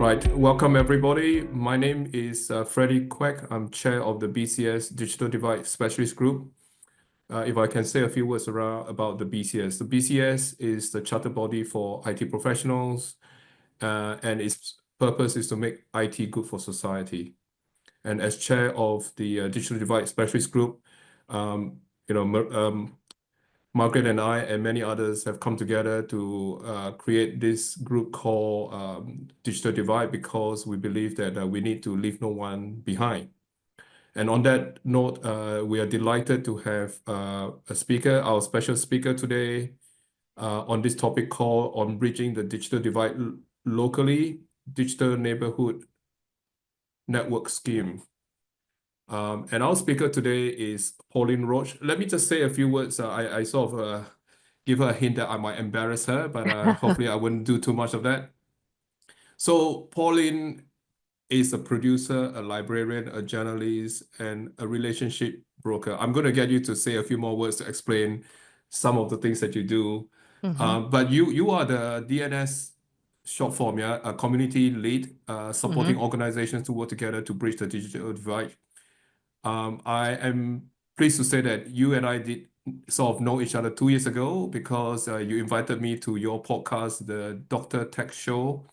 Right, welcome everybody. My name is Freddie Quek. I'm chair of the BCS Digital Divide Specialist Group. If I can say a few words about the BCS. The BCS is the charter body for IT professionals, and its purpose is to make IT good for society. And as chair of the Digital Divide Specialist Group, um, Margaret and I and many others have come together to create this group called Digital Divide because we believe that we need to leave no one behind. And on that note, we are delighted to have a speaker, our special speaker today, on this topic called on bridging the digital divide locally, Digital Neighbourhood Network Scheme. And our speaker today is Pauline Roche. Let me just say a few words. I sort of give her a hint that I might embarrass her, but hopefully I wouldn't do too much of that. So Pauline is a producer, a librarian, a journalist, and a relationship broker. I'm going to get you to say a few more words to explain some of the things that you do. But you are the DNS short form, yeah, a community lead, supporting organizations to work together to bridge the digital divide. I am pleased to say that you and I did sort of know each other 2 years ago because you invited me to your podcast, the Dr. Tech Show,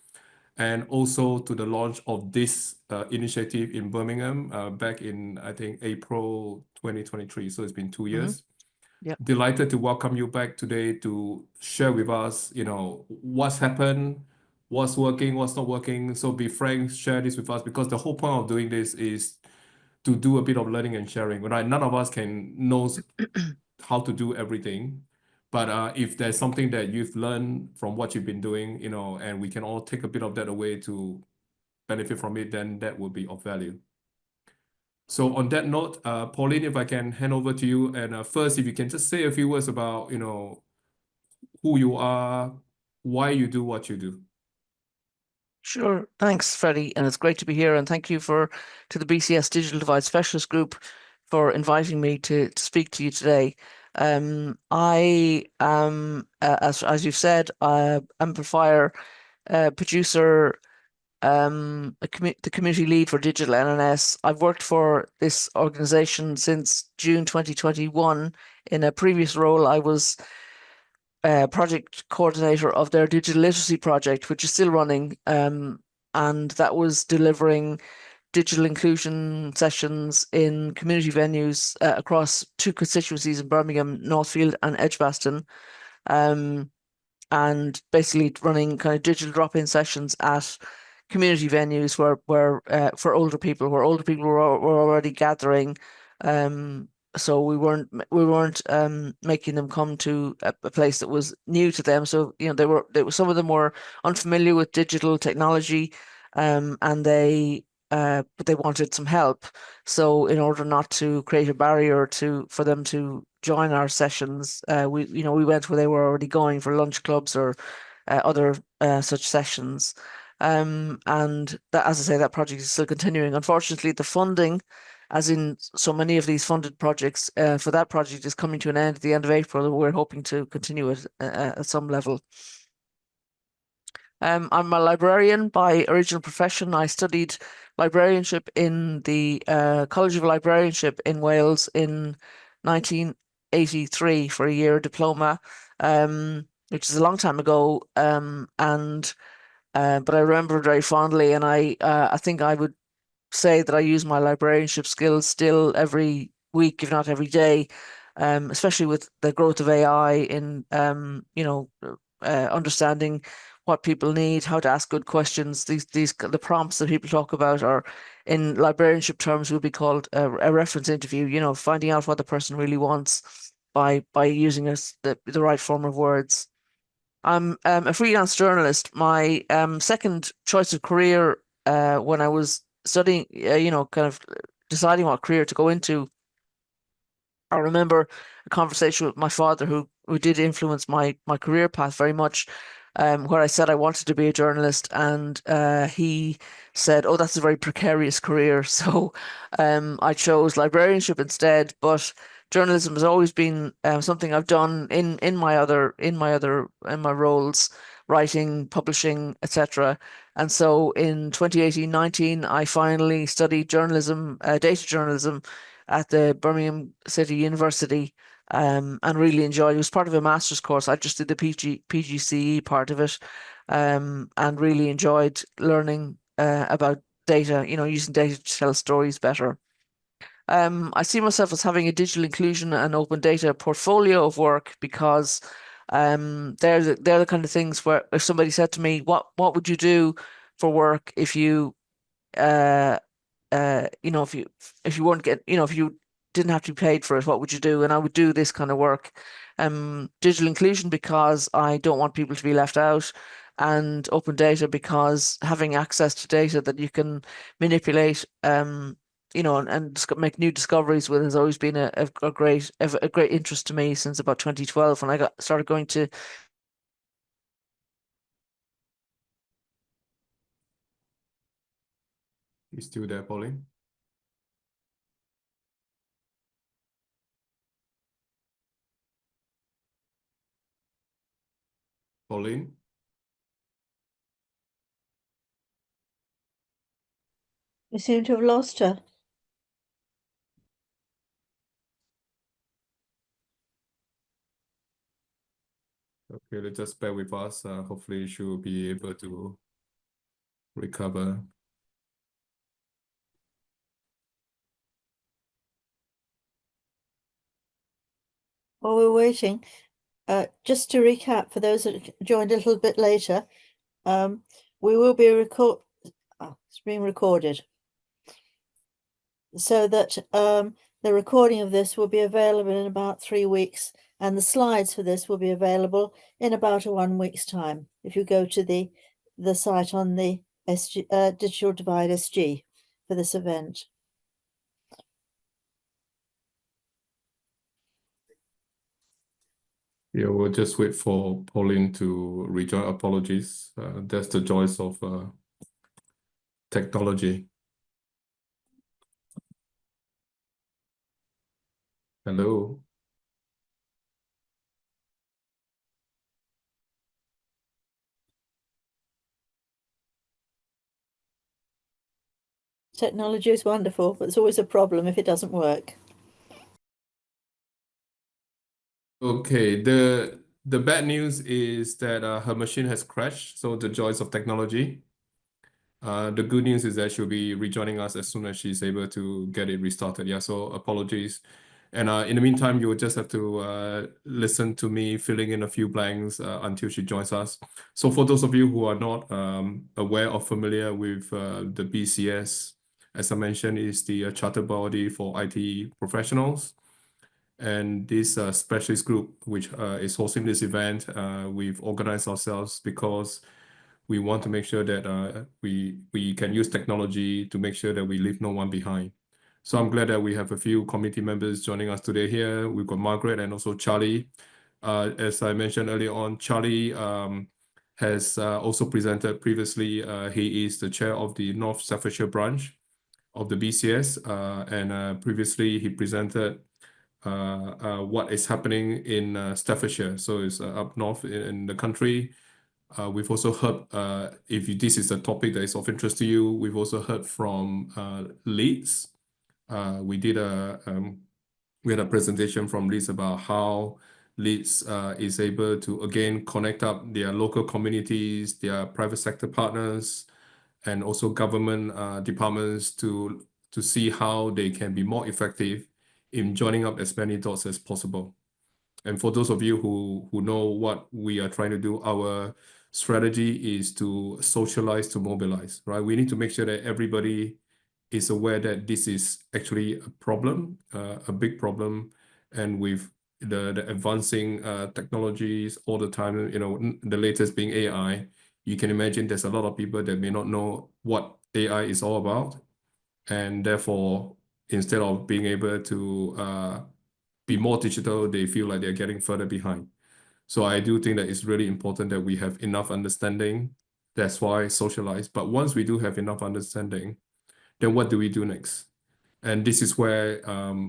and also to the launch of this initiative in Birmingham back in, I think, April 2023. So it's been 2 years. Yep. Delighted to welcome you back today to share with us, what's happened, what's working, what's not working. So be frank, share this with us because the whole point of doing this is to do a bit of learning and sharing, right? None of us knows how to do everything. But if there's something that you've learned from what you've been doing, and we can all take a bit of that away to benefit from it, then that would be of value. So on that note, Pauline, if I can hand over to you, and first, if you can just say a few words about, who you are, why you do what you do. Sure. Thanks, Freddie. And it's great to be here. And thank you to the BCS Digital Divide Specialist Group for inviting me to speak to you today. I am, as you've said, amplifier, producer, the community lead for Digital NNS. I've worked for this organization since June 2021. In a previous role, I was project coordinator of their digital literacy project, which is still running, and that was delivering digital inclusion sessions in community venues across 2 constituencies in Birmingham, Northfield and Edgbaston, and basically running kind of digital drop-in sessions at community venues where for older people, where older people were already gathering. So we weren't making them come to a place that was new to them. So some of them were unfamiliar with digital technology, and but they wanted some help. So in order not to create a barrier for them to join our sessions, we went where they were already going for lunch clubs or other such sessions. And that, as I say, that project is still continuing. Unfortunately, the funding, as in so many of these funded projects, for that project is coming to an end at the end of April. We're hoping to continue it at some level. I'm a librarian by original profession. I studied librarianship in the College of Librarianship in Wales in 1983 for a year diploma, which is a long time ago. But I remember it very fondly, and I think I would say that I use my librarianship skills still every week, if not every day, especially with the growth of AI in understanding what people need, how to ask good questions. The prompts that people talk about are, in librarianship terms, would be called a reference interview. Finding out what the person really wants by using the right form of words. I'm a freelance journalist. My second choice of career when I was studying, kind of deciding what career to go into, I remember a conversation with my father who did influence my career path very much, where I said I wanted to be a journalist, and he said, "Oh, that's a very precarious career." So I chose librarianship instead, but journalism has always been something I've done in my roles. writing, publishing, etc. And so in 2018-19, I finally studied journalism, data journalism at the Birmingham City University, and really enjoyed it. It was part of a master's course. I just did the PGCE part of it, and really enjoyed learning about data, using data to tell stories better. I see myself as having a digital inclusion and open data portfolio of work because they're the kind of things where if somebody said to me, what would you do for work if you if you weren't if you didn't have to be paid for it, what would you do? And I would do this kind of work. Digital inclusion because I don't want people to be left out, and open data because having access to data that you can manipulate, and make new discoveries with has always been a great interest to me since about 2012 when I started going to. You still there, Pauline? Pauline? We seem to have lost her. Okay, let's just bear with us. Hopefully she will be able to recover. While we're waiting, just to recap for those that joined a little bit later, we will be it's being recorded, so that the recording of this will be available in about 3 weeks, and the slides for this will be available in about 1 week's time. If you go to the site on the Digital Divide SG for this event. Yeah, we'll just wait for Pauline to rejoin. Apologies. That's the joys of technology. Hello. Technology is wonderful, but it's always a problem if it doesn't work. Okay, the bad news is that her machine has crashed, so the joys of technology. The good news is that she'll be rejoining us as soon as she's able to get it restarted. Yeah, so apologies. And in the meantime, you will just have to listen to me filling in a few blanks until she joins us. So for those of you who are not aware or familiar with the BCS, as I mentioned, is the charter body for IT professionals. And this specialist group, which is hosting this event, we've organized ourselves because we want to make sure that we can use technology to make sure that we leave no one behind. So I'm glad that we have a few committee members joining us today here. We've got Margaret and also Charlie. As I mentioned earlier on, Charlie has also presented previously. He is the chair of the North Staffordshire branch of the BCS, and previously he presented what is happening in Staffordshire. So it's up north in the country. We've also heard, if this is a topic that is of interest to you, we've also heard from Leeds. We had a presentation from Leeds about how Leeds is able to again connect up their local communities, their private sector partners, and also government departments to see how they can be more effective in joining up as many dots as possible. And for those of you who know what we are trying to do, our strategy is to socialize, to mobilize, right? We need to make sure that everybody is aware that this is actually a problem, a big problem. And with the advancing technologies all the time, the latest being AI, you can imagine there's a lot of people that may not know what AI is all about. And therefore, instead of being able to be more digital, they feel like they're getting further behind. So I do think that it's really important that we have enough understanding. That's why socialize. But once we do have enough understanding, then what do we do next? And this is where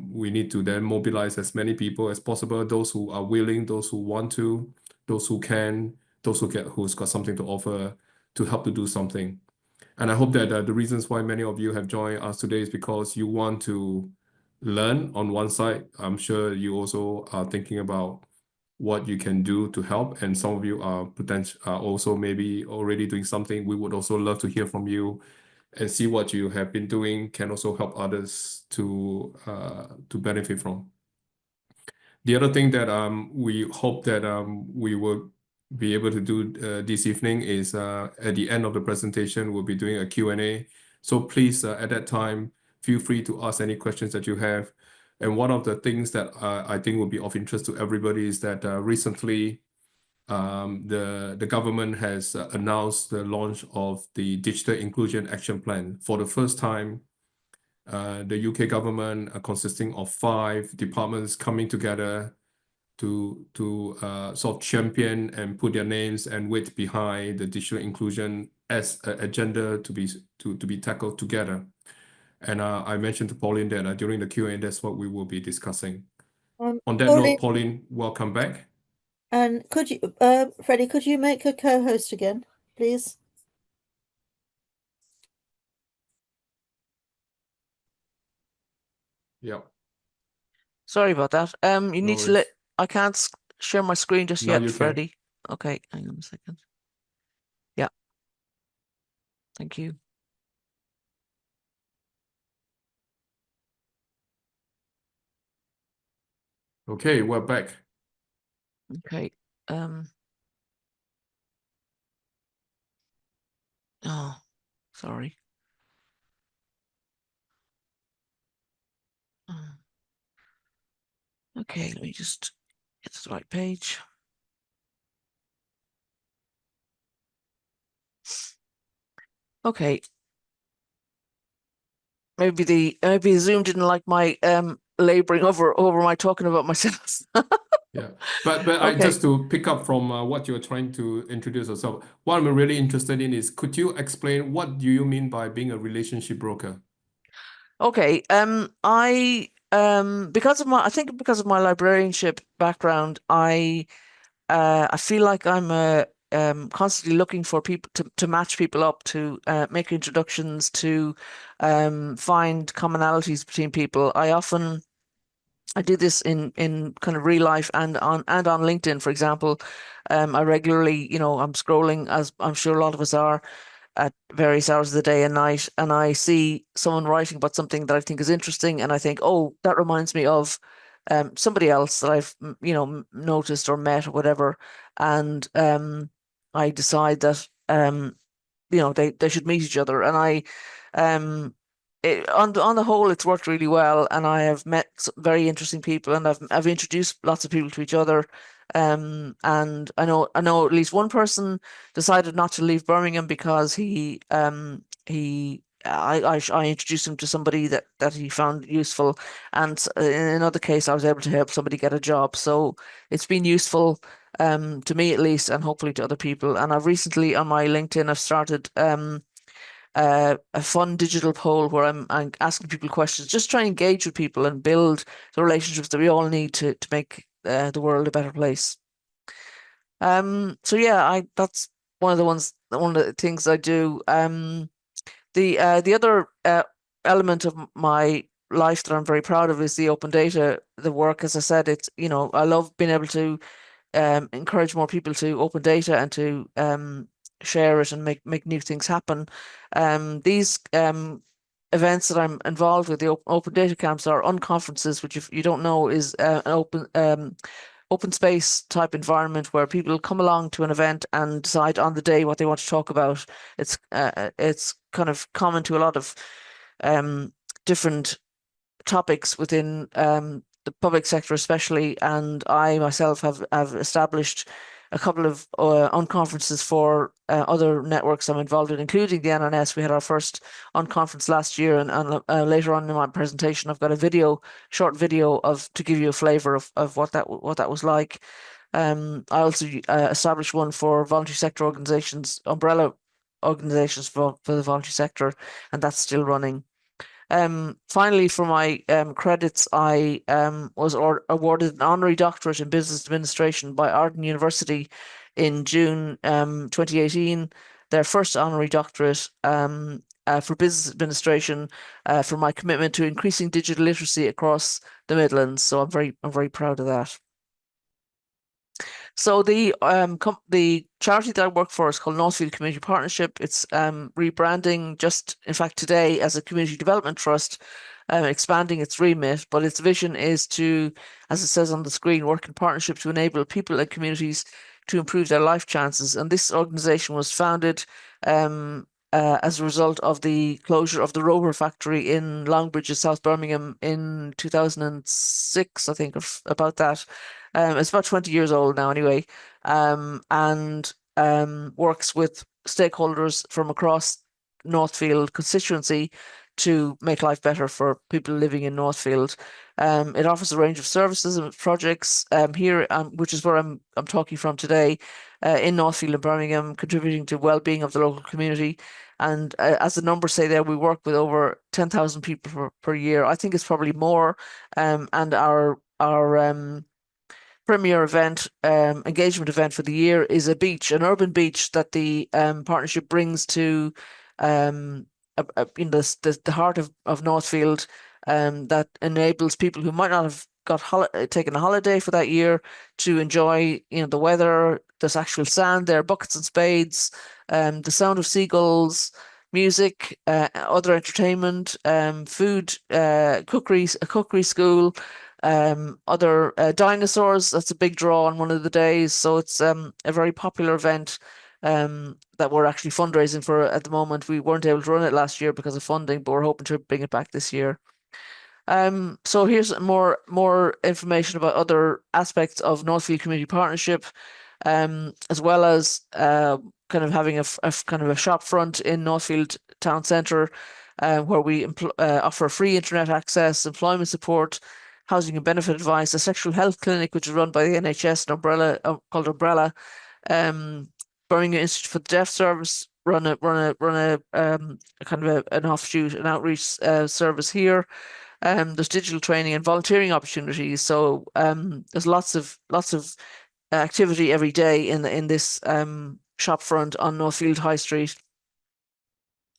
we need to then mobilize as many people as possible, those who are willing, those who want to, those who can, those who's got something to offer to help to do something. And I hope that the reasons why many of you have joined us today is because you want to learn on one side. I'm sure you also are thinking about what you can do to help, and some of you are also maybe already doing something. We would also love to hear from you and see what you have been doing can also help others to benefit from. The other thing that we hope that we will be able to do this evening is at the end of the presentation, we'll be doing a Q&A. So please, at that time, feel free to ask any questions that you have. And one of the things that I think will be of interest to everybody is that recently the government has announced the launch of the Digital Inclusion Action Plan. For the first time, the UK government, consisting of 5 departments coming together to sort of champion and put their names and weight behind the digital inclusion as an agenda to be tackled together. And I mentioned to Pauline that during the Q&A, that's what we will be discussing. On that note, Pauline, welcome back. And could you, Freddie, could you make a co-host again, please? Yeah. Sorry about that. You need to let. I can't share my screen just yet, Freddie. Okay, hang on a second. Yeah. Thank you. Okay, we're back. Okay. Oh, sorry. Okay, let me just get to the right page. Okay. Maybe the Zoom didn't like my laboring over my talking about myself. Yeah, but Okay. just to pick up from what you're trying to introduce yourself, what I'm really interested in is, could you explain what do you mean by being a relationship broker? Okay. Because of my librarianship background, I feel like I'm constantly looking for people to match people up, to make introductions, to find commonalities between people. I do this in kind of real life and on LinkedIn, for example. I regularly, I'm scrolling, as I'm sure a lot of us are, at various hours of the day and night, and I see someone writing about something that I think is interesting, and I think, oh, that reminds me of somebody else that I've noticed or met or whatever, and I decide that they should meet each other, and on the whole, it's worked really well, and I have met some very interesting people, and I've introduced lots of people to each other. And I know at least one person decided not to leave Birmingham because I introduced him to somebody that he found useful, and in another case, I was able to help somebody get a job. So it's been useful to me at least, and hopefully to other people. And I've recently on my LinkedIn, I've started a fun digital poll where I'm asking people questions, just trying to engage with people and build the relationships that we all need to make the world a better place. So yeah, that's one of the things I do. The other element of my life that I'm very proud of is the open data, the work. As I said, it's, I love being able to encourage more people to open data and to share it and make new things happen. These events that I'm involved with, the open data camps, are unconferences, which, if you don't know, is an open space type environment where people come along to an event and decide on the day what they want to talk about. It's kind of common to a lot of different topics within the public sector especially, and I myself have established a couple of unconferences for other networks I'm involved in, including the NNS. We had our first unconference last year, and later on in my presentation, I've got a short video to give you a flavour of what that was like. I also established one for voluntary sector organisations, umbrella organisations for the voluntary sector, and that's still running. Finally, for my credits, I was awarded an honorary doctorate in business administration by Arden University in June 2018 their first honorary doctorate for business administration for my commitment to increasing digital literacy across the Midlands. So I'm very proud of that. So the charity that I work for is called Northfield Community Partnership. It's rebranding just in fact today as a community development trust, expanding its remit, but its vision is to, as it says on the screen, work in partnership to enable people and communities to improve their life chances. And this organization was founded as a result of the closure of the Rover factory in Longbridge in South Birmingham in 2006, I think, of about that. It's about 20 years old now anyway, and works with stakeholders from across Northfield constituency to make life better for people living in Northfield. It offers a range of services and projects here, which is where I'm talking from today, in Northfield and Birmingham, contributing to well-being of the local community. And as the numbers say there, we work with over 10,000 people per year. I think it's probably more. And our premier event, engagement event for the year is a beach, an urban beach that the partnership brings to in the heart of Northfield, that enables people who might not have taken a holiday for that year to enjoy, the weather. There's actual sand there, buckets and spades, the sound of seagulls, music, other entertainment, food, a cookery school, other dinosaurs. That's a big draw on one of the days. So it's a very popular event that we're actually fundraising for at the moment. We weren't able to run it last year because of funding, but we're hoping to bring it back this year. So here's more information about other aspects of Northfield Community Partnership, as well as kind of having a kind of a shop front in Northfield Town Centre, where we offer free internet access, employment support, housing and benefit advice, a sexual health clinic which is run by the NHS, called Umbrella. Birmingham Institute for the Deaf Service run a kind of an offshoot, an outreach service here. There's digital training and volunteering opportunities. So there's lots of activity every day in this shop front on Northfield High Street.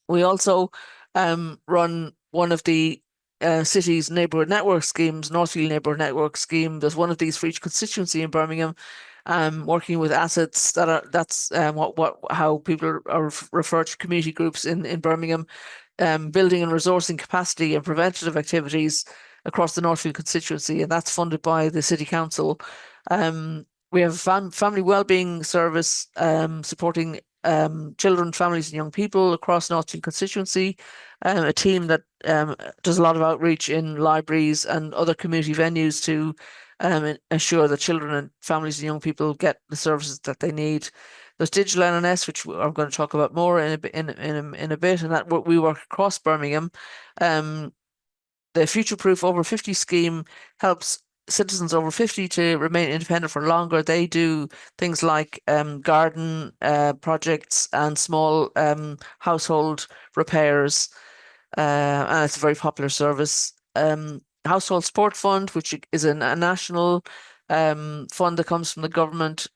We also run one of the city's neighbourhood network schemes, Northfield Neighbourhood Network Scheme. There's one of these for each constituency in Birmingham, working with assets that's how people are referred to community groups in Birmingham, building and resourcing capacity and preventative activities across the Northfield constituency, and that's funded by the City Council. We have a family wellbeing service supporting children, families and young people across Northfield constituency, a team that does a lot of outreach in libraries and other community venues to ensure that children and families and young people get the services that they need. There's Digital NNS, which I'm going to talk about more in a bit, and that we work across Birmingham. The Future Proof Over 50 scheme helps citizens over 50 to remain independent for longer. They do things like garden projects and small household repairs, and it's a very popular service. Household Support Fund, which is a national fund that comes from the government.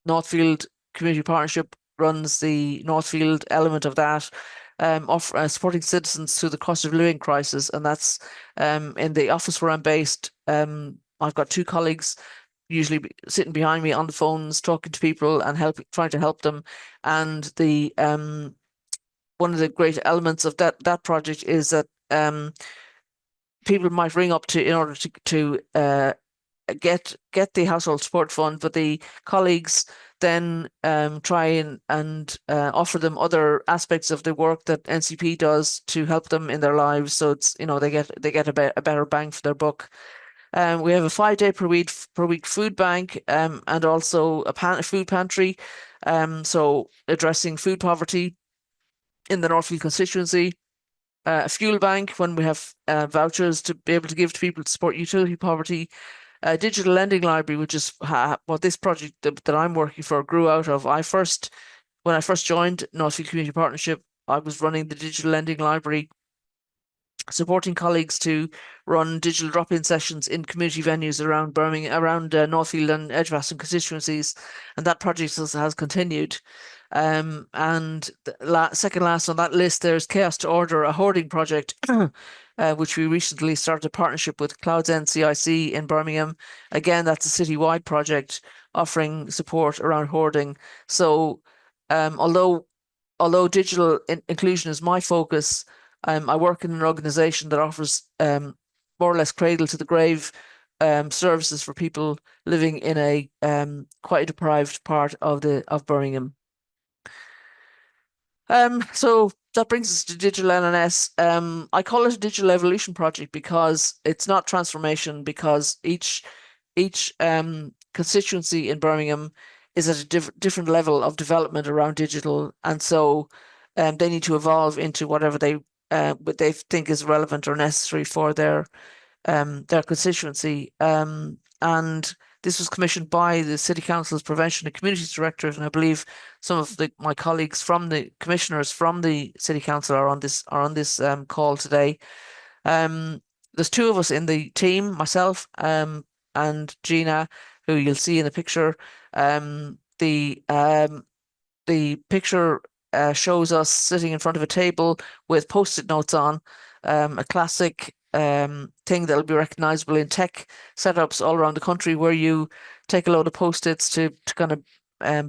Northfield Community Partnership runs the Northfield element of that, supporting citizens through the cost of living crisis, and that's in the office where I'm based. I've got two colleagues usually sitting behind me on the phones, talking to people and trying to help them. And the one of the great elements of that project is that people might ring up in order to get the household support fund, but the colleagues then try and offer them other aspects of the work that NCP does to help them in their lives. So it's they get a better bang for their buck. We have a 5-day per week food bank, and also a food pantry, so addressing food poverty in the Northfield constituency. A fuel bank when we have vouchers to be able to give to people to support utility poverty. A digital lending library, which is what this project that I'm working for grew out of. When I first joined Northfield Community Partnership, I was running the digital lending library supporting colleagues to run digital drop-in sessions in community venues around Birmingham, around Northfield and Edgbaston constituencies, and that project has continued. And second last on that list, there's Chaos to Order, a hoarding project, which we recently started a partnership with Clouds End CIC in Birmingham. Again, that's a citywide project offering support around hoarding. So although digital inclusion is my focus, I work in an organisation that offers more or less cradle to the grave services for people living in a quite a deprived part of Birmingham. So that brings us to Digital NNS. I call it a digital evolution project because it's not transformation, because each constituency in Birmingham is at a different level of development around digital, and so they need to evolve into whatever what they think is relevant or necessary for their constituency. And this was commissioned by the City Council's Prevention and Communities Directorate, and I believe some of my colleagues from the commissioners from the City Council are on this call today. There's two of us in the team, myself and Gina, who you'll see in the picture. The picture shows us sitting in front of a table with post-it notes on, a classic thing that'll be recognizable in tech setups all around the country, where you take a load of post-its to kind of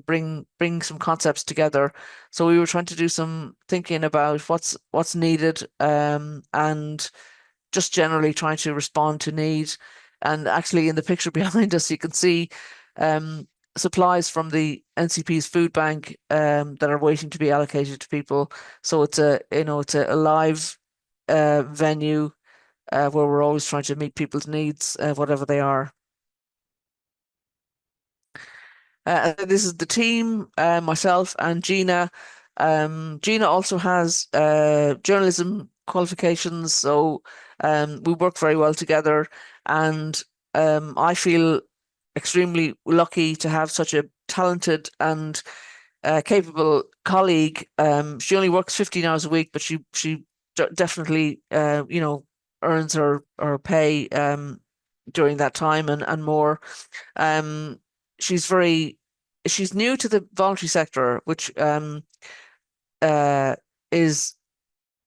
bring some concepts together. So we were trying to do some thinking about what's needed, and just generally trying to respond to need. And actually, in the picture behind us, you can see supplies from the NCP's food bank that are waiting to be allocated to people. So it's a live venue where we're always trying to meet people's needs, whatever they are. This is the team, myself and Gina. Gina also has journalism qualifications, so we work very well together, and I feel extremely lucky to have such a talented and capable colleague. She only works 15 hours a week, but she definitely earns her pay during that time and more. She's new to the voluntary sector, which is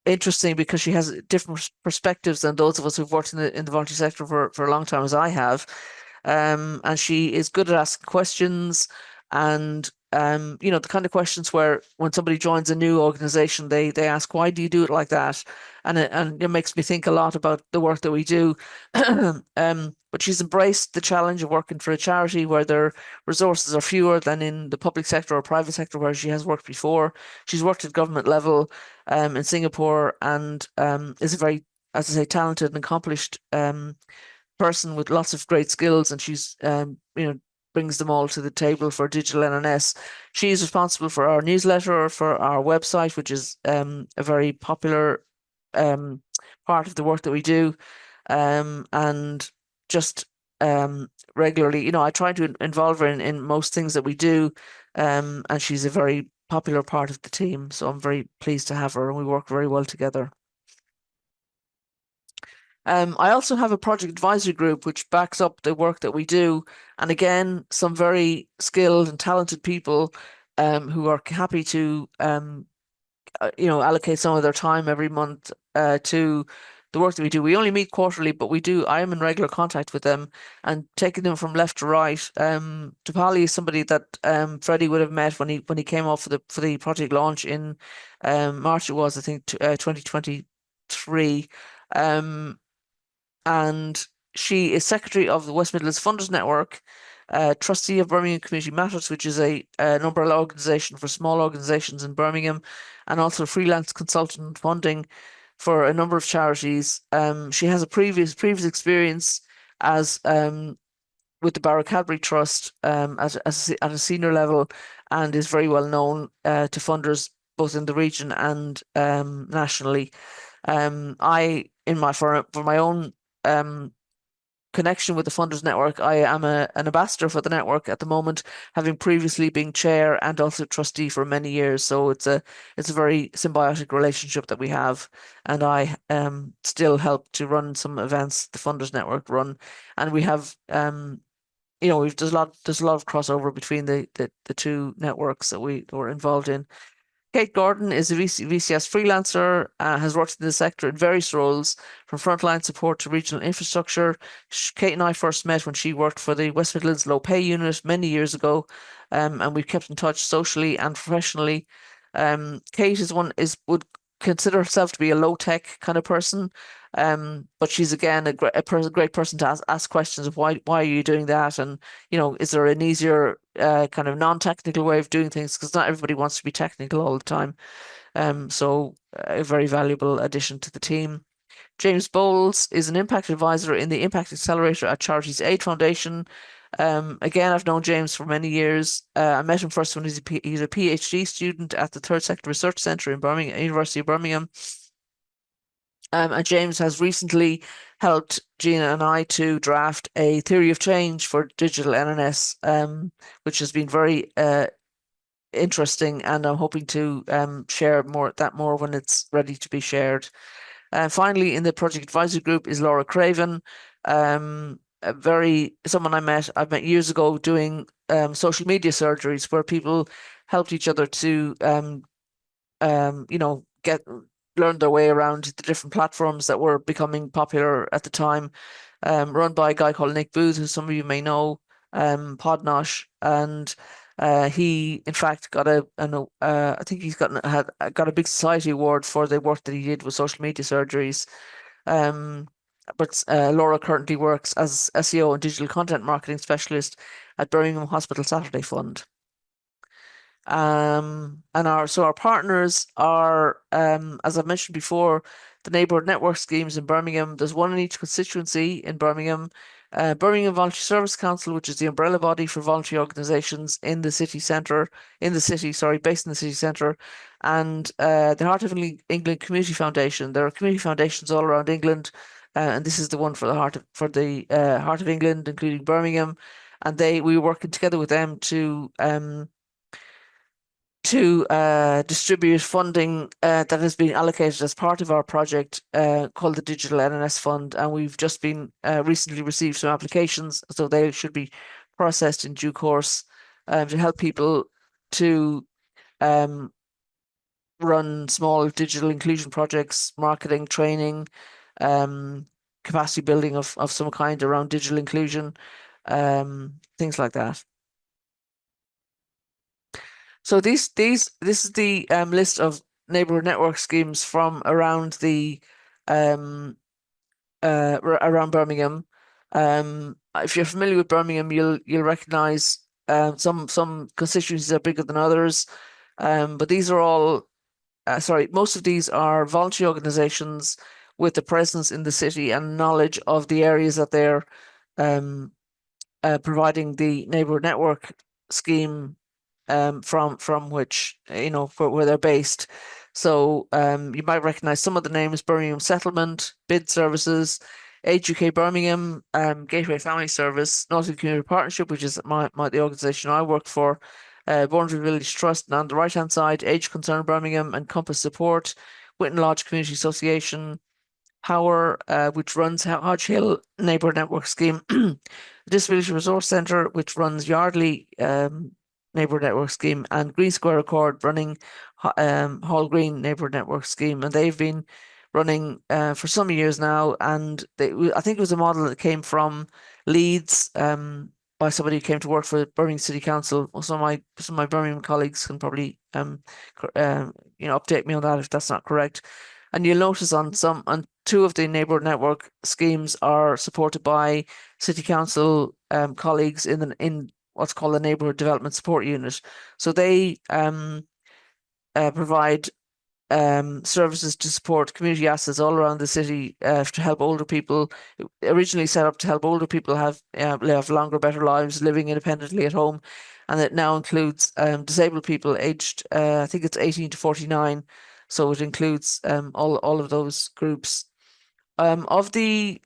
interesting because she has different perspectives than those of us who've worked in the voluntary sector for a long time, as I have. And she is good at asking questions, and the kind of questions where when somebody joins a new organization, they ask, why do you do it like that? And it makes me think a lot about the work that we do. But she's embraced the challenge of working for a charity where their resources are fewer than in the public sector or private sector where she has worked before. She's worked at government level in Singapore, and is a very, as I say, talented and accomplished person with lots of great skills, and she's brings them all to the table for Digital NNS. She's responsible for our newsletter, for our website, which is a very popular part of the work that we do, and just regularly, I try to involve her in most things that we do, and she's a very popular part of the team, so I'm very pleased to have her, and we work very well together. I also have a project advisory group which backs up the work that we do, and again, some very skilled and talented people who are happy to allocate some of their time every month to the work that we do. We only meet quarterly, but I am in regular contact with them and taking them from left to right. Pauline is somebody that Freddie would have met when he came off for the project launch in March, it was, I think, 2023. And she is secretary of the West Midlands Funders Network, trustee of Birmingham Community Matters, which is a umbrella organisation for small organisations in Birmingham, and also freelance consultant funding for a number of charities. She has a previous experience as with the Barrow Cadbury Trust at a senior level, and is very well known to funders both in the region and nationally. For my own connection with the funders network. I am an ambassador for the network at the moment, having previously been chair and also trustee for many years. So it's a very symbiotic relationship that we have, and I still help to run some events the funders network run, and we have there's a lot of crossover between the two networks that we're involved in. Kate Gordon is a VCS freelancer, has worked in the sector in various roles, from frontline support to regional infrastructure. Kate and I first met when she worked for the West Midlands Low Pay Unit many years ago, and we've kept in touch socially and professionally. Kate would consider herself to be a low-tech kind of person, but she's again a great person to ask questions of why are you doing that, and is there an easier kind of non-technical way of doing things, because not everybody wants to be technical all the time. So a very valuable addition to the team. James Bowles is an impact advisor in the Impact Accelerator at Charities Aid Foundation. Again, I've known James for many years. I met him first when he's a PhD student at the Third Sector Research Centre in Birmingham, University of Birmingham. And James has recently helped Gina and I to draft a theory of change for digital NNS, which has been very interesting, and I'm hoping to share more when it's ready to be shared. Finally, in the project advisory group is Laura Craven, someone I've met years ago doing social media surgeries, where people helped each other to learn their way around the different platforms that were becoming popular at the time, run by a guy called Nick Booth, who some of you may know, Podnosh, and he in fact got I think he's got a big society award for the work that he did with social media surgeries. But Laura currently works as SEO and digital content marketing specialist at Birmingham Hospital Saturday Fund. And our partners are, as I've mentioned before, the Neighbourhood Network Schemes in Birmingham. There's one in each constituency in Birmingham. Birmingham Voluntary Service Council, which is the umbrella body for voluntary organisations in the city centre, based in the city centre, and the Heart of England Community Foundation. There are community foundations all around England, and this is the one for the Heart of England, including Birmingham, and we were working together with them to distribute funding that has been allocated as part of our project called the Digital NNS Fund, and we've just been recently received some applications, so they should be processed in due course to help people to run small digital inclusion projects, marketing, training, capacity building of some kind around digital inclusion, things like that. So this is the list of neighbourhood network schemes from around around Birmingham. If you're familiar with Birmingham, you'll recognise some constituencies are bigger than others, but these are all most of these are voluntary organisations with a presence in the city and knowledge of the areas that they're providing the neighbourhood network scheme from which, where they're based. So you might recognise some of the names: Birmingham Settlement, Bid Services, Age UK Birmingham, Gateway Family Service, Northern Community Partnership, which is the organisation I work for, Bourneville Village Trust, and on the right-hand side, Age Concern Birmingham and Compass Support, Whitton Lodge Community Association, Power, which runs Hodge Hill Neighbourhood Network Scheme, Disability Resource Centre, which runs Yardley Neighbourhood Network Scheme, and Green Square Accord running Hall Green Neighbourhood Network Scheme, and they've been running for some years now. And I think it was a model that came from Leeds by somebody who came to work for Birmingham City Council. Some of my Birmingham colleagues can probably update me on that if that's not correct. And you'll notice on two of the neighbourhood network schemes are supported by City Council colleagues in what's called the Neighbourhood Development Support Unit. So they provide services to support community assets all around the city to help older people. Originally set up to help older people live longer, better lives, living independently at home, and it now includes disabled people aged, I think it's 18 to 49. So it includes all of those groups. Of the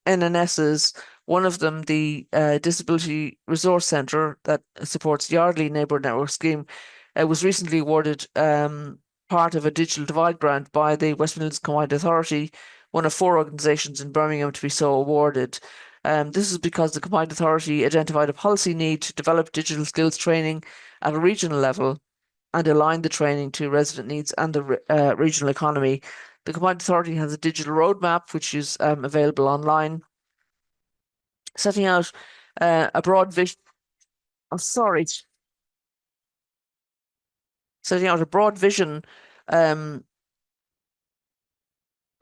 NNSs, one of them, the Disability Resource Centre that supports Yardley Neighbourhood Network Scheme, was recently awarded part of a Digital Divide grant by the West Midlands Combined Authority, one of 4 organisations in Birmingham to be so awarded. This is because the Combined Authority identified a policy need to develop digital skills training at a regional level and align the training to resident needs and the regional economy. The Combined Authority has a digital roadmap, which is available online, setting out a broad vision. Oh, sorry. Setting out a broad vision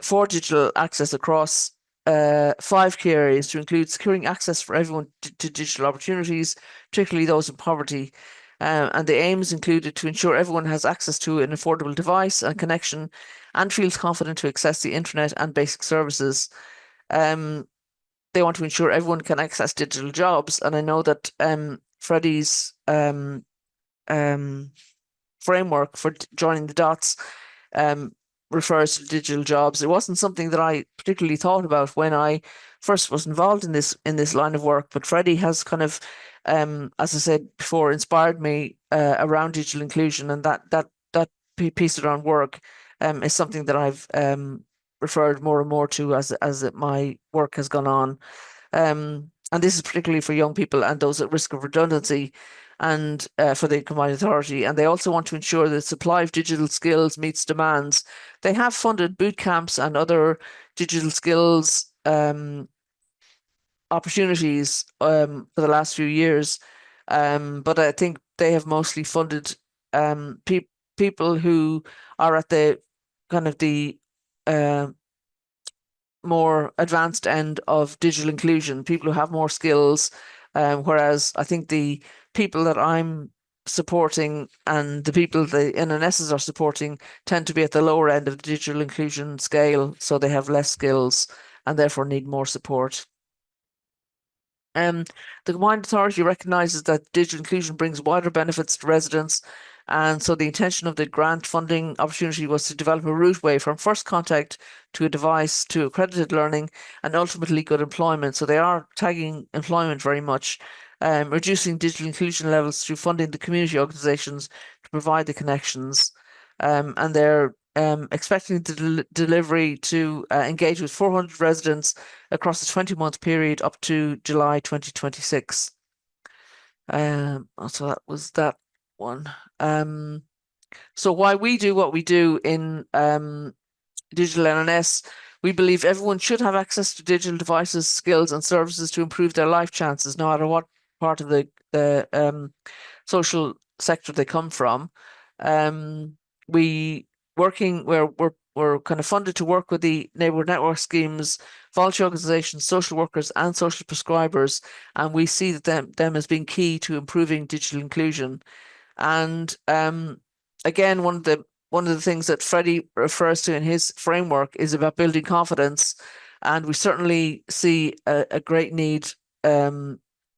for digital access across 5 key areas, to include securing access for everyone to digital opportunities, particularly those in poverty. And the aims included to ensure everyone has access to an affordable device and connection and feels confident to access the internet and basic services. They want to ensure everyone can access digital jobs. And I know that Freddie's framework for joining the dots refers to digital jobs. It wasn't something that I particularly thought about when I first was involved in this line of work, but Freddie has kind of, as I said before, inspired me around digital inclusion, and that piece around work is something that I've referred more and more to as my work has gone on. And this is particularly for young people and those at risk of redundancy, and for the Combined Authority. And they also want to ensure that supply of digital skills meets demands. They have funded boot camps and other digital skills opportunities for the last few years, but I think they have mostly funded people who are at the kind of the more advanced end of digital inclusion, people who have more skills, whereas I think the people that I'm supporting and the people the NNSs are supporting tend to be at the lower end of the digital inclusion scale, so they have less skills and therefore need more support. The Combined Authority recognises that digital inclusion brings wider benefits to residents, and so the intention of the grant funding opportunity was to develop a routeway from first contact to a device to accredited learning and ultimately good employment. So they are tagging employment very much, reducing digital inclusion levels through funding the community organisations to provide the connections, and they're expecting the delivery to engage with 400 residents across a 20-month period up to July 2026. So that was that one. So why we do what we do in Digital NNS, we believe everyone should have access to digital devices, skills and services to improve their life chances, no matter what part of the social sector they come from. We're kind of funded to work with the Neighbourhood Network Schemes, voluntary organisations, social workers and social prescribers, and we see that them as being key to improving digital inclusion. And again, one of the things that Freddie refers to in his framework is about building confidence, and we certainly see a great need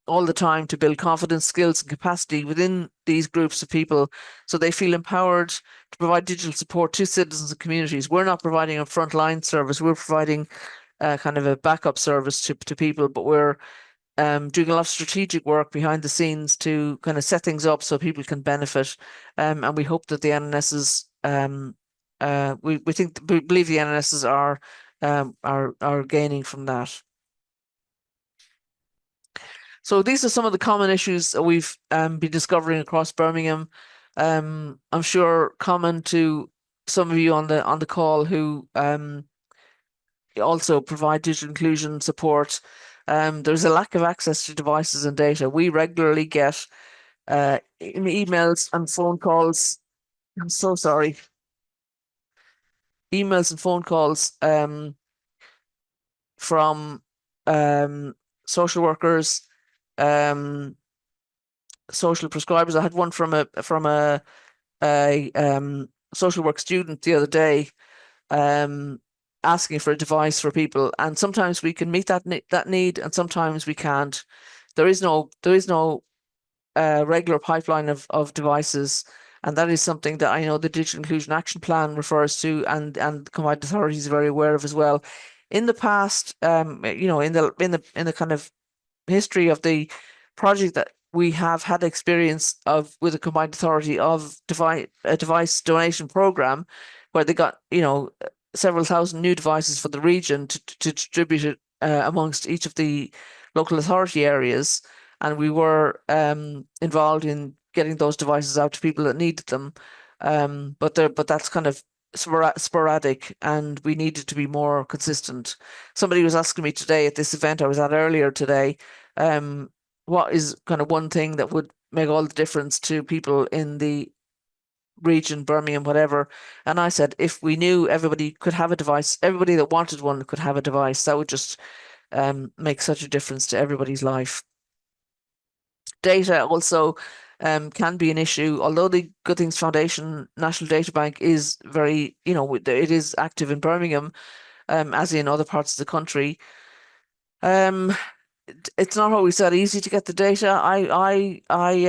all the time to build confidence, skills and capacity within these groups of people so they feel empowered to provide digital support to citizens and communities. We're not providing a frontline service, we're providing kind of a backup service to people, but we're doing a lot of strategic work behind the scenes to kind of set things up so people can benefit. And we hope that the NNSs, we believe the NNSs are gaining from that. So these are some of the common issues that we've been discovering across Birmingham. I'm sure common to some of you on the call who also provide digital inclusion support. There's a lack of access to devices and data. We regularly get emails and phone calls. I'm so sorry. Emails and phone calls from social workers, social prescribers. I had one from a social work student the other day, asking for a device for people, and sometimes we can meet that need, and sometimes we can't. There is no regular pipeline of devices, and that is something that I know the Digital Inclusion Action Plan refers to, and the Combined Authority is very aware of as well. in the past, you know, in the kind of history of the project, that we have had experience of with a combined authority of a device donation program, where they got, you know, several thousand new devices for the region to distribute it amongst each of the local authority areas, and we were involved in getting those devices out to people that needed them. But that's kind of sporadic, and we needed to be more consistent. Somebody was asking me today at this event I was at earlier today, what is kind of one thing that would make all the difference to people in the region, Birmingham, whatever. And I said, if we knew everybody could have a device, everybody that wanted one could have a device, that would just make such a difference to everybody's life. Data also can be an issue, although the Good Things Foundation National Data Bank is very, you know, it is active in Birmingham, as in other parts of the country. It's not always that easy to get the data. I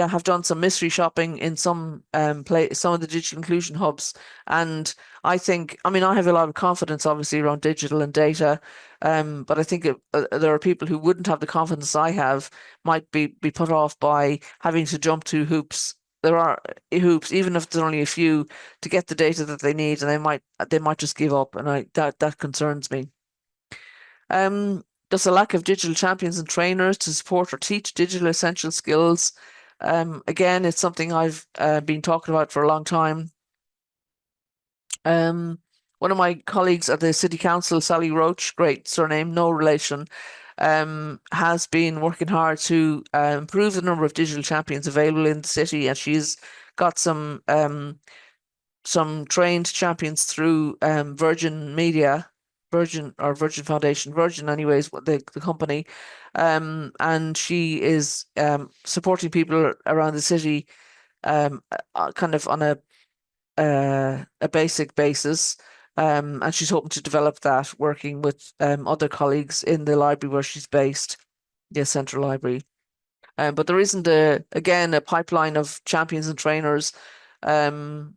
have done some mystery shopping in some of the digital inclusion hubs, and I think, I mean, I have a lot of confidence obviously around digital and data, but I think there are people who wouldn't have the confidence I have, might be put off by having to jump to hoops. There are hoops, even if there's only a few, to get the data that they need, and they might just give up, and that concerns me. There's a lack of digital champions and trainers to support or teach digital essential skills. Again, it's something I've been talking about for a long time. One of my colleagues at the City Council, Sally Roche, great surname, no relation, has been working hard to improve the number of digital champions available in the city, and she's got some trained champions through Virgin Media. Virgin Foundation, Virgin anyways, the company, and she is supporting people around the city, kind of on a basic basis, and she's hoping to develop that, working with other colleagues in the library where she's based, the Central Library. But there isn't again a pipeline of champions and trainers, and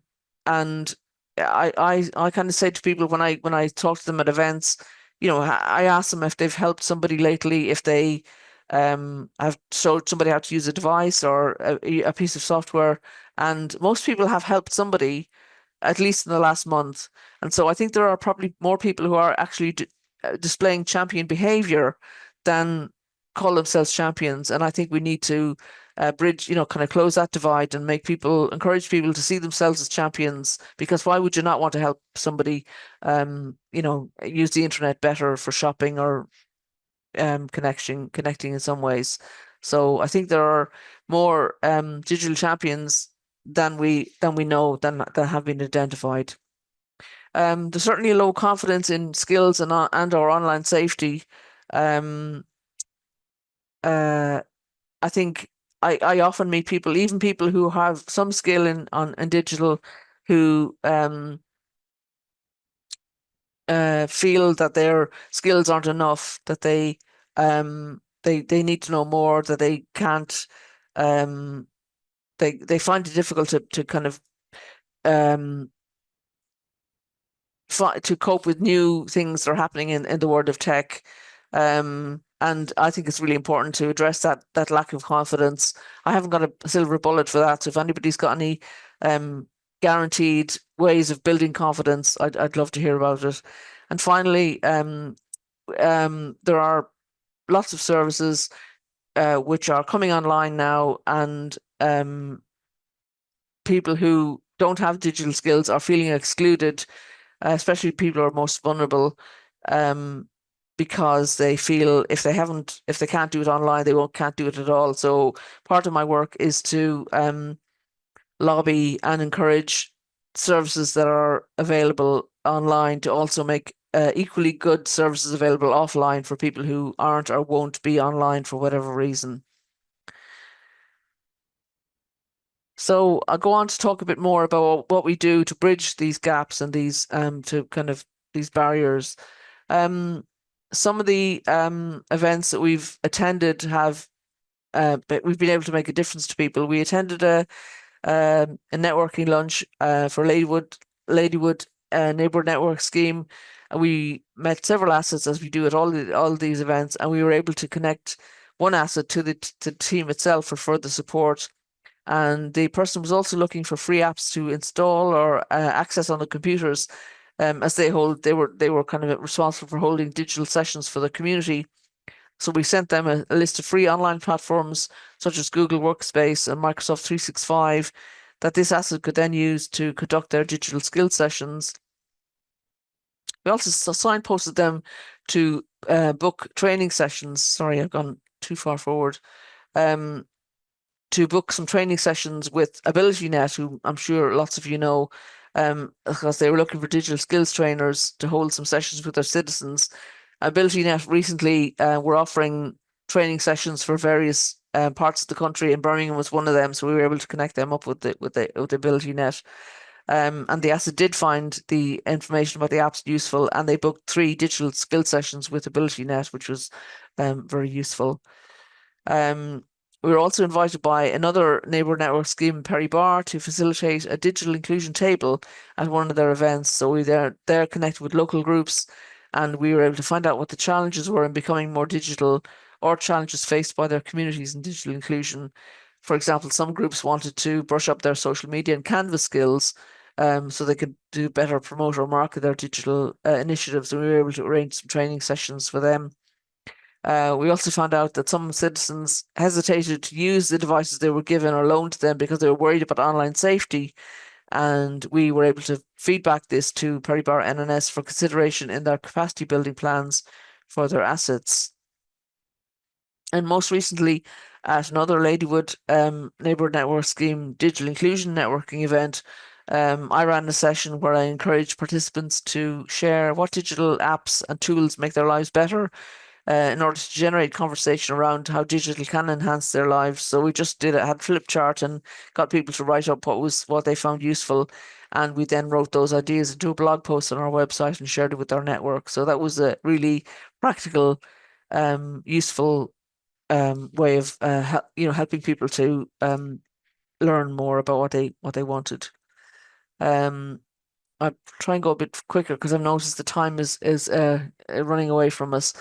I kind of say to people when I talk to them at events, you know, I ask them if they've helped somebody lately, if they have showed somebody how to use a device or a piece of software, and most people have helped somebody at least in the last month. And so I think there are probably more people who are actually displaying champion behavior than call themselves champions. And I think we need to bridge, you know, kind of close that divide and encourage people to see themselves as champions, because why would you not want to help somebody, you know, use the internet better for shopping or connecting in some ways. So I think there are more digital champions than we know that have been identified. There's certainly a low confidence in skills and or online safety. I think I often meet people, even people who have some skill in digital, who feel that their skills aren't enough, that they need to know more, that they can't, they find it difficult to kind of to cope with new things that are happening in the world of tech. And I think it's really important to address that lack of confidence. I haven't got a silver bullet for that. So if anybody's got any guaranteed ways of building confidence, I'd love to hear about it. And finally, there are lots of services which are coming online now, and people who don't have digital skills are feeling excluded, especially people who are most vulnerable, because they feel if they can't do it online, they can't do it at all. So part of my work is to lobby and encourage services that are available online to also make equally good services available offline for people who aren't or won't be online for whatever reason. So I'll go on to talk a bit more about what we do to bridge these gaps and these these barriers. Some of the events that we've attended have we've been able to make a difference to people. We attended a networking lunch for Ladywood Neighbourhood Network Scheme, And we met several assets, as we do at all these events, and we were able to connect one asset to the team itself for further support. And the person was also looking for free apps to install or access on the computers, as they were kind of responsible for holding digital sessions for the community. So we sent them a list of free online platforms such as Google Workspace and Microsoft 365 that this asset could then use to conduct their digital skills sessions. We also signposted them to book training sessions. Sorry, I've gone too far forward. To book some training sessions with AbilityNet, who I'm sure lots of you know, because they were looking for digital skills trainers to hold some sessions with their citizens. AbilityNet recently were offering training sessions for various parts of the country, and Birmingham was one of them, so we were able to connect them up with the AbilityNet. And the asset did find the information about the apps useful, and they booked 3 digital skill sessions with AbilityNet, which was very useful. We were also invited by another Neighbourhood Network Scheme, Perry Barr, to facilitate a digital inclusion table at one of their events. So we there connected with local groups, and we were able to find out what the challenges were in becoming more digital, or challenges faced by their communities in digital inclusion. For example, some groups wanted to brush up their social media and Canvas skills, so they could do better promote or market their digital initiatives, and we were able to arrange some training sessions for them. We also found out that some citizens hesitated to use the devices they were given or loaned to them because they were worried about online safety. And we were able to feedback this to Perry Barr NNS for consideration in their capacity building plans for their assets. And most recently, at another Ladywood Neighbourhood Network Scheme digital inclusion networking event, I ran a session where I encouraged participants to share what digital apps and tools make their lives better, in order to generate conversation around how digital can enhance their lives. So we just had flip chart and got people to write up what they found useful, and we then wrote those ideas into a blog post on our website and shared it with our network. So that was a really practical, useful way of helping people to learn more about what they wanted. I'll try and go a bit quicker because I've noticed the time is running away from us.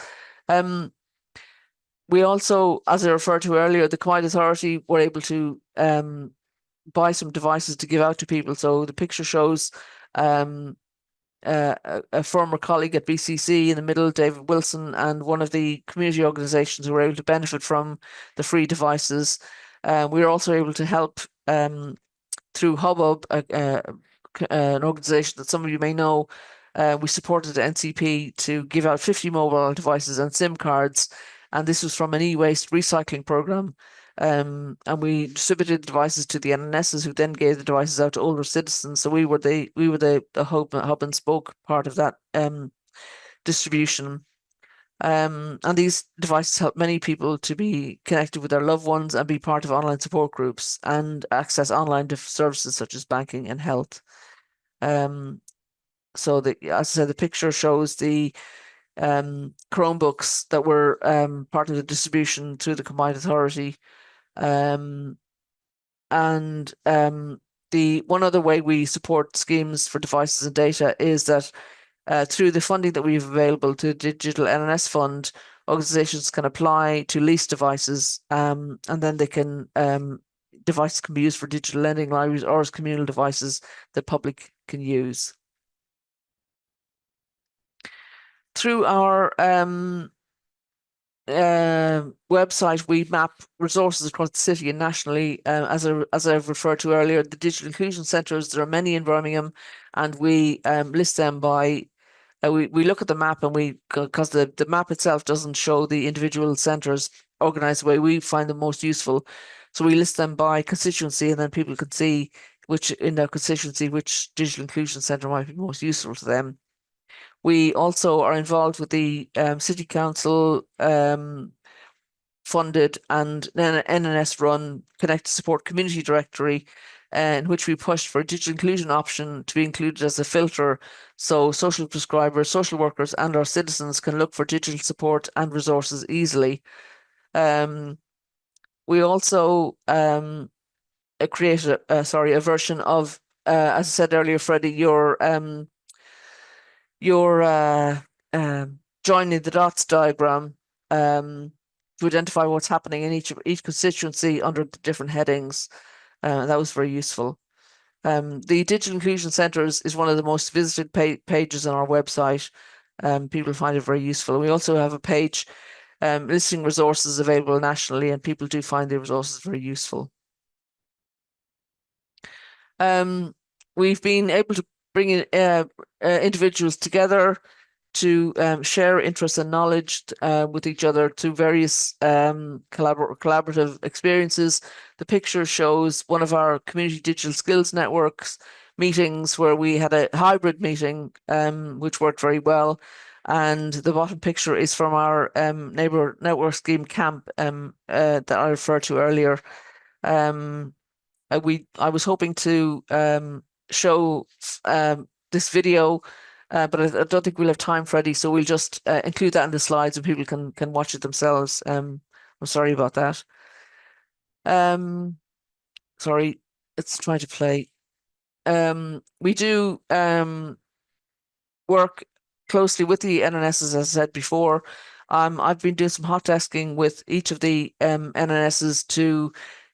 We also, as I referred to earlier, the Combined Authority were able to buy some devices to give out to people. So the picture shows a former colleague at BCC in the middle, David Wilson, and one of the community organisations who were able to benefit from the free devices. We were also able to help through Hubbub, an organisation that some of you may know. We supported the NCP to give out 50 mobile devices and SIM cards, and this was from an e-waste recycling programme. And we distributed the devices to the NNSs, who then gave the devices out to older citizens. So we were the hub and spoke part of that distribution. And these devices help many people to be connected with their loved ones and be part of online support groups and access online services such as banking and health. So as I said, the picture shows the Chromebooks that were part of the distribution through the Combined Authority. And the one other way we support schemes for devices and data is that through the funding that we have available to the Digital NNS Fund, organisations can apply to lease devices, and then they can devices can be used for digital lending libraries or as communal devices the public can use. Through our website, we map resources across the city and nationally. As I've referred to earlier, the digital inclusion centres, there are many in Birmingham, and we list them by. We look at the map, and because the map itself doesn't show the individual centres organised the way we find them most useful, so we list them by constituency, and then people can see which in their constituency which digital inclusion centre might be most useful to them. We also are involved with the City Council funded and NNS run Connect to Support Community Directory, in which we pushed for a digital inclusion option to be included as a filter, so social prescribers, social workers and our citizens can look for digital support and resources easily. We also created a version of, as I said earlier, Freddie, your your joining the dots diagram to identify what's happening in each constituency under the different headings. That was very useful. The Digital Inclusion Centre is one of the most visited pages on our website. People find it very useful. We also have a page listing resources available nationally, and people do find the resources very useful. We've been able to bring in individuals together to share interests and knowledge with each other through various collaborative experiences. The picture shows one of our community digital skills networks meetings where we had a hybrid meeting, which worked very well. And the bottom picture is from our Neighbourhood Network Scheme camp that I referred to earlier. I was hoping to show this video, but I don't think we'll have time, Freddie, so we'll just include that in the slides and people can watch it themselves. I'm sorry about that. Sorry, it's trying to play. We do work closely with the NNSs, as I said before. I've been doing some hot desking with each of the NNSs to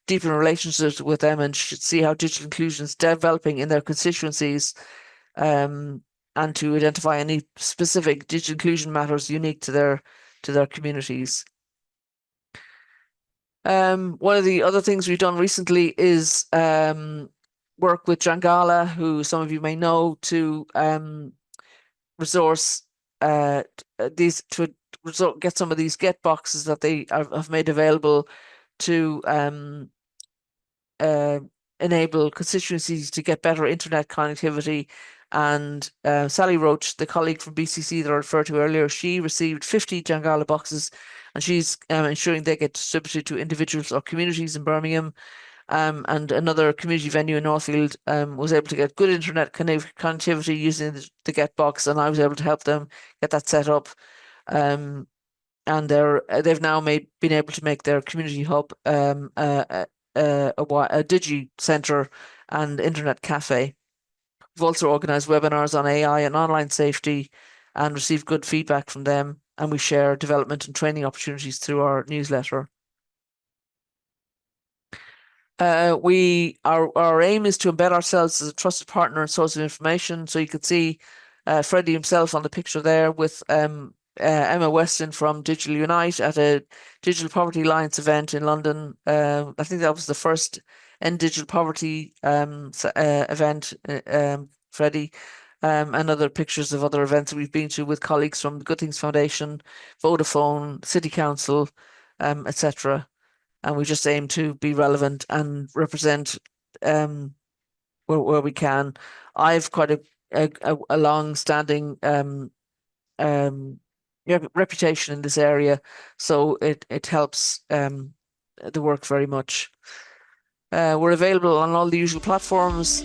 deepen relationships with them and see how digital inclusion is developing in their constituencies, and to identify any specific digital inclusion matters unique to their communities. One of the other things we've done recently is work with Jangala, who some of you may know, to resource these to get some of these get boxes that they have made available to enable constituencies to get better internet connectivity. And Sally Roche, the colleague from BCC that I referred to earlier, she received 50 Jangala boxes, and she's ensuring they get distributed to individuals or communities in Birmingham. And another community venue in Northfield was able to get good internet connectivity using the Get box, and I was able to help them get that set up. And they've now been able to make their community hub a digi centre and internet cafe. We've also organised webinars on AI and online safety and received good feedback from them, and we share development and training opportunities through our newsletter. Our aim is to embed ourselves as a trusted partner and source of information. So you can see Freddie himself on the picture there with Emma Weston from Digital Unite at a Digital Poverty Alliance event in London. I think that was the first End Digital Poverty event, Freddie, and other pictures of other events that we've been to with colleagues from the Good Things Foundation, Vodafone, City Council, etc. And we just aim to be relevant and represent where we can. I've quite a long-standing reputation in this area, so it helps the work very much. We're available on all the usual platforms.